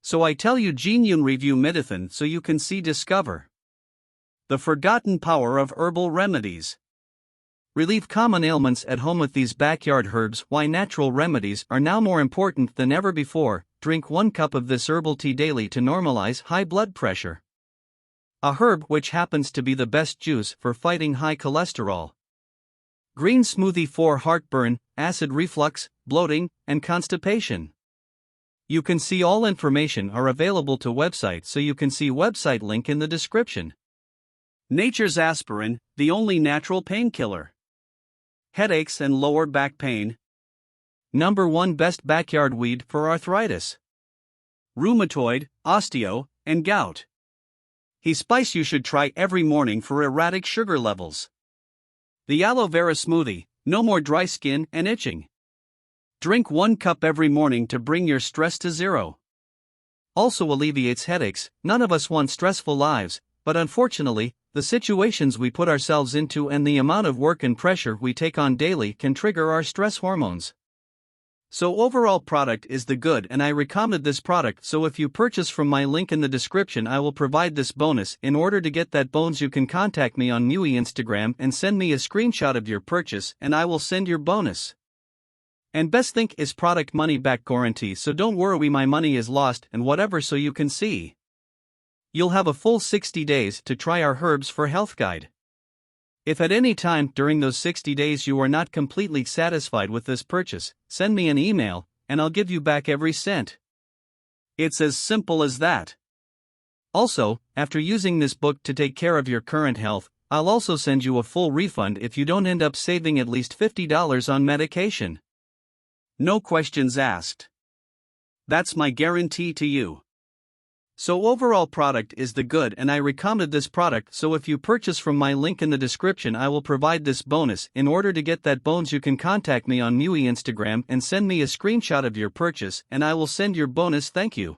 So I tell you Genyun Review Medicine so you can see discover the forgotten power of herbal remedies. Relieve common ailments at home with these backyard herbs. Why natural remedies are now more important than ever before. Drink 1 cup of this herbal tea daily to normalize high blood pressure. A herb which happens to be the best juice for fighting high cholesterol. Green smoothie for heartburn, acid reflux, bloating, and constipation. You can see all information are available to website, so you can see website link in the description. Nature's aspirin, the only natural painkiller. Headaches and lower back pain. Number 1 best backyard weed for arthritis, rheumatoid, osteo, and gout. He spice you should try every morning for erratic sugar levels. The aloe vera smoothie, no more dry skin and itching. Drink 1 cup every morning to bring your stress to zero. Also alleviates headaches. None of us want stressful lives, but unfortunately, the situations we put ourselves into and the amount of work and pressure we take on daily can trigger our stress hormones. So overall product is the good, and I recommend this product, so if you purchase from my link in the description I will provide this bonus. In order to get that bonus you can contact me on Mui Instagram and send me a screenshot of your purchase and I will send your bonus. And best thing is product money back guarantee, so don't worry my money is lost and whatever, so you can see. You'll have a full 60 days to try our herbs for health guide. If at any time during those 60 days you are not completely satisfied with this purchase, send me an email, and I'll give you back every cent. It's as simple as that. Also, after using this book to take care of your current health, I'll also send you a full refund if you don't end up saving at least $50 on medication. No questions asked. That's my guarantee to you. So overall product is the good, and I recommend this product, so if you purchase from my link in the description I will provide this bonus. In order to get that bonus you can contact me on Mui Instagram and send me a screenshot of your purchase and I will send your bonus. Thank you.